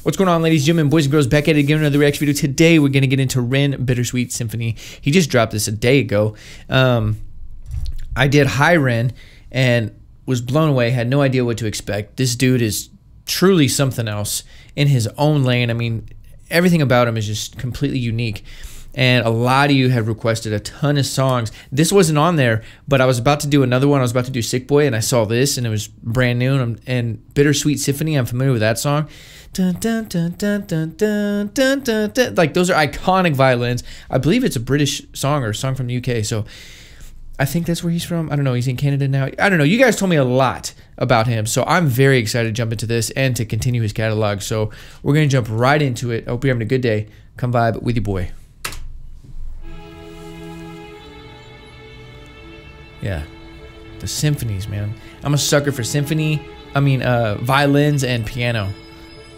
What's going on, ladies, gentlemen, boys and girls? Back at it again, another reaction video. Today, we're going to get into Ren Bittersweet Symphony. He just dropped this a day ago. I did High Ren and was blown away, had no idea what to expect. This dude is truly something else in his own lane. I mean, everything about him is just completely unique. And a lot of you have requested a ton of songs. This wasn't on there, but I was about to do another one. I was about to do Sick Boy, and I saw this, and it was brand new. And Bittersweet Symphony, I'm familiar with that song. Dun, dun, dun, dun, dun, dun, dun, dun, dun. Like, those are iconic violins. I believe it's a British song or a song from the UK, so I think that's where he's from. I don't know. He's in Canada now. I don't know. You guys told me a lot about him, so I'm very excited to jump into this and to continue his catalog. So we're going to jump right into it. I hope you're having a good day. Come vibe with your boy. Yeah, the symphonies, man. I'm a sucker for violins and piano.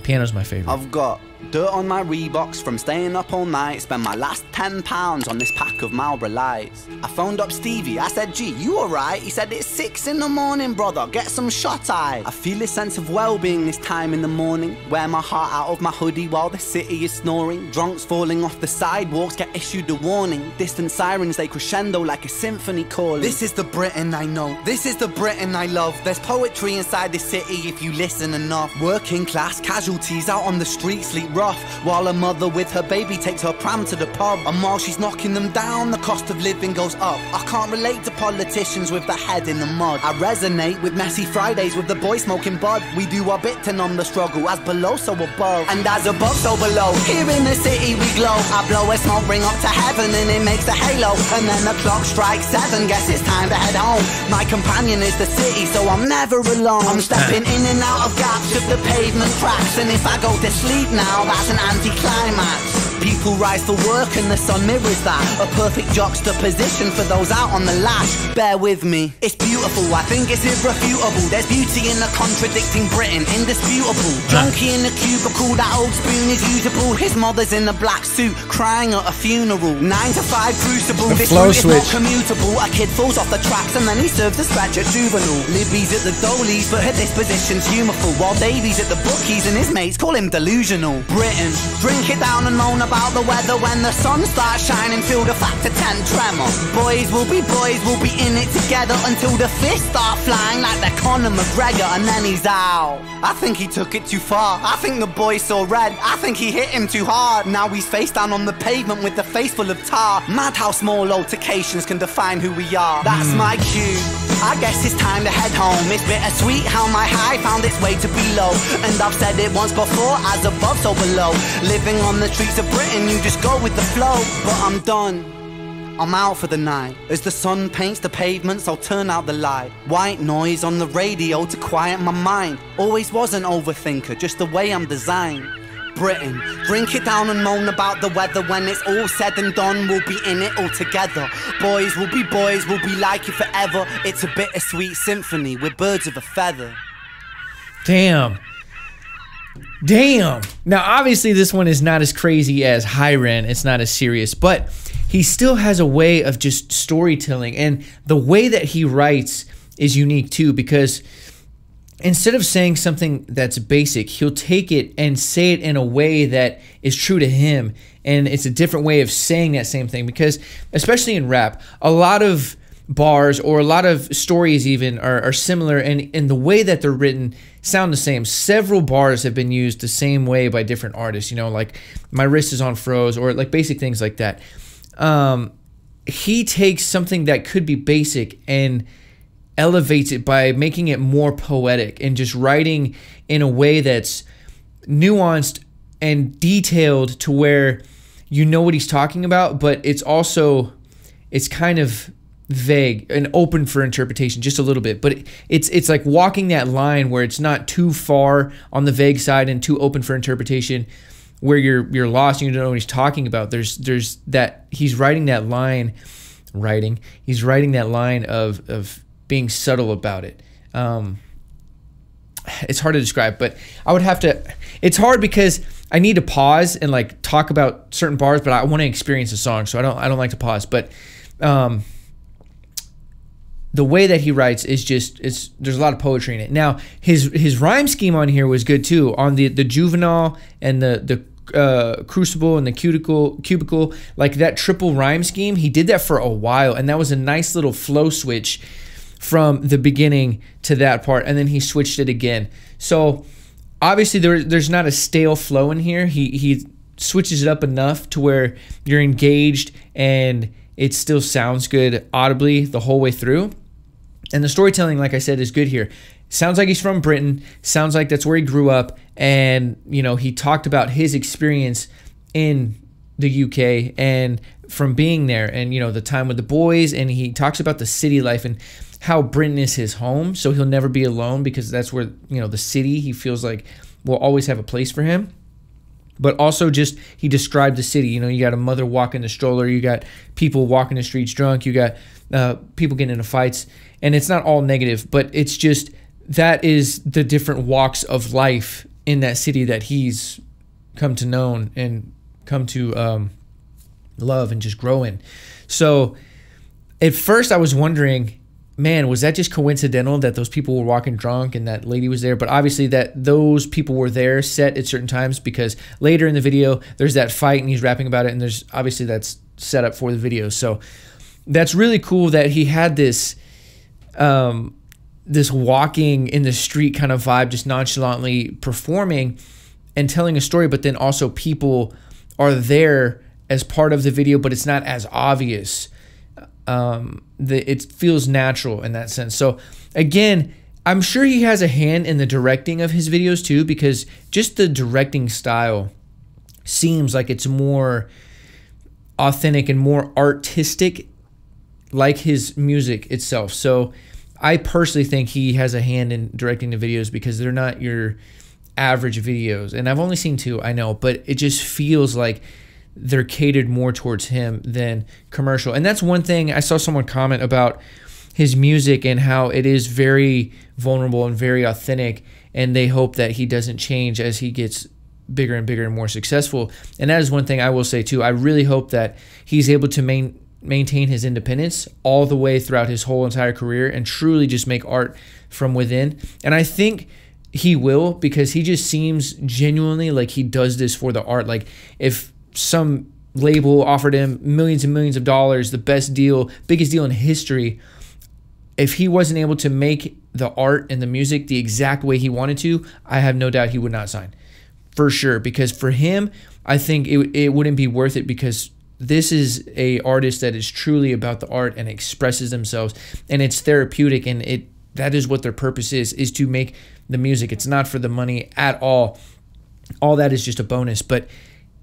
Piano's my favorite. I've got dirt on my Reeboks from staying up all night. Spent my last £10 on this pack of Marlboro Lights. I phoned up Stevie, I said, G, you alright? He said, it's 6 in the morning, brother, get some shut-eye. I feel a sense of well-being this time in the morning. Wear my heart out of my hoodie while the city is snoring. Drunks falling off the sidewalks get issued a warning. Distant sirens, they crescendo like a symphony calling. This is the Britain I know, this is the Britain I love. There's poetry inside this city if you listen enough. Working class casualties out on the street sleep rough, while a mother with her baby takes her pram to the pub. And while she's knocking them down, the cost of living goes up. I can't relate to politicians with their head in the mud. I resonate with messy Fridays with the boy smoking bud. We do our bit to numb the struggle, as below so above, and as above so below. Here in the city we glow. I blow a smoke ring up to heaven and it makes a halo. And then the clock strikes 7, guess it's time to head home. My companion is the city, so I'm never alone. I'm stepping in and out of gaps of the pavement cracks, and if I go to sleep now, that's an anticlimax. People rise for work and the sun mirrors that. A perfect juxtaposition for those out on the lash. Bear with me, it's beautiful, I think it's irrefutable. There's beauty in a contradicting Britain, indisputable. Junkie in the cubicle, that old spoon is usable. His mother's in a black suit, crying at a funeral. 9 to 5 crucible, this route is not commutable. A kid falls off the tracks and then he serves a stretch at juvenile. Libby's at the goalies, but her disposition's humorful, while Davy's at the bookies and his mates call him delusional. Britain, drink it down and moan about the weather when the sun starts shining. Feel the factor 10 tremor. Boys will be in it together until the fists start flying like they're Conor McGregor, and then he's out. I think he took it too far. I think the boy saw red. I think he hit him too hard. Now he's face down on the pavement with the face full of tar. Mad how small altercations can define who we are. That's my cue. I guess it's time to head home. It's bittersweet how my high found its way to below. And I've said it once before, as above so below. Living on the streets of Britain, you just go with the flow. But I'm done, I'm out for the night. As the sun paints the pavements, I'll turn out the light. White noise on the radio to quiet my mind. Always was an overthinker, just the way I'm designed. Britain, drink it down and moan about the weather. When it's all said and done, we'll be in it all together. Boys, we'll be like you forever. It's a bittersweet symphony, we're birds of a feather. Damn. Damn. Now, obviously, this one is not as crazy as High Ren. It's not as serious, but he still has a way of just storytelling. And the way that he writes is unique, too, because instead of saying something that's basic, he'll take it and say it in a way that is true to him. And it's a different way of saying that same thing, because especially in rap, a lot of bars or a lot of stories even are similar, and in the way that they're written sound the same. Several bars have been used the same way by different artists, you know, like my wrist is on froze, or like basic things like that. He takes something that could be basic and elevates it by making it more poetic and just writing in a way that's nuanced and detailed to where you know what he's talking about, but it's kind of vague and open for interpretation just a little bit. But it's like walking that line where it's not too far on the vague side and too open for interpretation where you're lost and you don't know what he's talking about. There's that he's writing that line of being subtle about it. It's hard to describe, but I would have to, it's hard because I need to pause and like talk about certain bars, but I want to experience the song, so I don't like to pause. But the way that he writes is just, there's a lot of poetry in it. Now, his rhyme scheme on here was good too. On the juvenile and the crucible and the cubicle, like that triple rhyme scheme, he did that for a while, and that was a nice little flow switch from the beginning to that part, and then he switched it again. So obviously there's not a stale flow in here. He switches it up enough to where you're engaged and it still sounds good audibly the whole way through. And the storytelling, like I said, is good here. Sounds like he's from Britain. Sounds like that's where he grew up. And, you know, he talked about his experience in the UK and from being there and, you know, the time with the boys. And he talks about the city life and how Britain is his home. So he'll never be alone because that's where, you know, the city, he feels like will always have a place for him. But also just, he described the city. You know, you got a mother walking the stroller. You got people walking the streets drunk. You got people getting into fights. And it's not all negative, but it's just, that is the different walks of life in that city that he's come to know and come to love and just grow in. So at first I was wondering, man, was that just coincidental that those people were walking drunk and that lady was there? But obviously that those people were there set at certain times, because later in the video there's that fight and he's rapping about it, and there's obviously that's set up for the video. So that's really cool that he had this this walking in the street kind of vibe, just nonchalantly performing and telling a story, but then also people are there as part of the video, but it's not as obvious. It feels natural in that sense. So again, I'm sure he has a hand in the directing of his videos too, because just the directing style seems like it's more authentic and more artistic, like his music itself. So I personally think he has a hand in directing the videos, because they're not your average videos. And I've only seen 2, I know, but it just feels like they're catered more towards him than commercial. And that's one thing I saw someone comment about his music and how it is very vulnerable and very authentic, and they hope that he doesn't change as he gets bigger and bigger and more successful. And that is one thing I will say too. I really hope that he's able to maintain his independence all the way throughout his whole entire career and truly just make art from within. And I think he will, because he just seems genuinely like he does this for the art. Like if some label offered him millions and millions of dollars, the best deal, biggest deal in history, if he wasn't able to make the art and the music the exact way he wanted to, I have no doubt he would not sign, for sure. Because for him, I think it wouldn't be worth it, because this is a artist that is truly about the art and expresses themselves, and it's therapeutic, and that is what their purpose is to make the music. It's not for the money at all. All that is just a bonus, but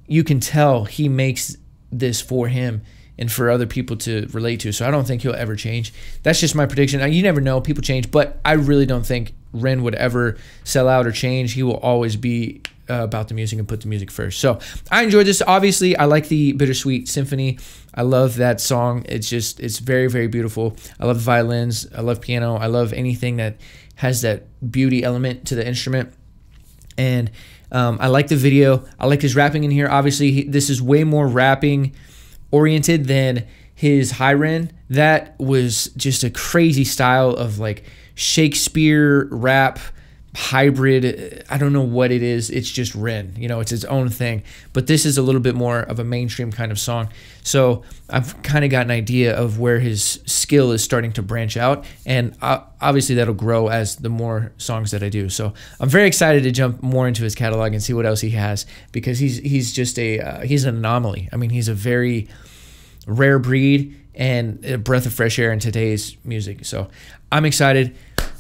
you can tell he makes this for him and for other people to relate to. So I don't think he'll ever change. That's just my prediction. Now, you never know, people change, but I really don't think Ren would ever sell out or change. He will always be about the music and put the music first. So I enjoyed this. Obviously, I like the Bittersweet Symphony. I love that song. It's very, very beautiful. I love violins. I love piano. I love anything that has that beauty element to the instrument. And I like the video. I like his rapping in here. Obviously, this is way more rapping oriented than his high ren. That was just a crazy style of like Shakespeare rap hybrid. I don't know what it is. It's just Ren, you know, it's its own thing. But this is a little bit more of a mainstream kind of song. So I've kind of got an idea of where his skill is starting to branch out, and obviously that'll grow as the more songs that I do. So I'm very excited to jump more into his catalog and see what else he has, because he's just he's an anomaly. I mean, he's a very rare breed and a breath of fresh air in today's music. So I'm excited.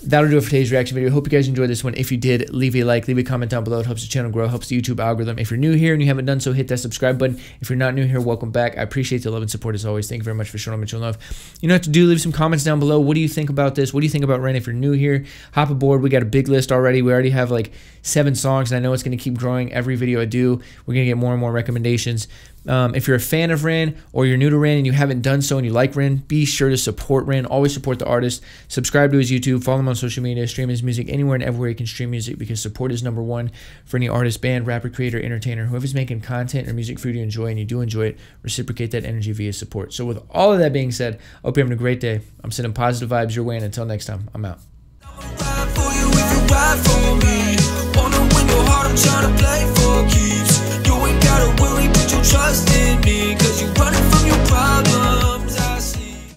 That'll do it for today's reaction video. Hope you guys enjoyed this one. If you did, leave a like, leave a comment down below. It helps the channel grow, helps the YouTube algorithm. If you're new here and you haven't done so, hit that subscribe button. If you're not new here, welcome back. I appreciate the love and support as always. Thank you very much for showing me your love. You know what to do. Leave some comments down below. What do you think about this? What do you think about Ren? If you're new here, hop aboard. We got a big list already. We already have like 7 songs, and I know it's going to keep growing every video I do. We're going to get more and more recommendations. If you're a fan of Ren or you're new to Ren and you haven't done so and you like Ren, be sure to support Ren. Always support the artist. Subscribe to his YouTube. Follow him on social media. Stream his music anywhere and everywhere you can stream music, because support is number one for any artist, band, rapper, creator, entertainer, whoever's making content or music for you to enjoy and you do enjoy it. Reciprocate that energy via support. So with all of that being said, I hope you're having a great day. I'm sending positive vibes your way, and until next time, I'm out.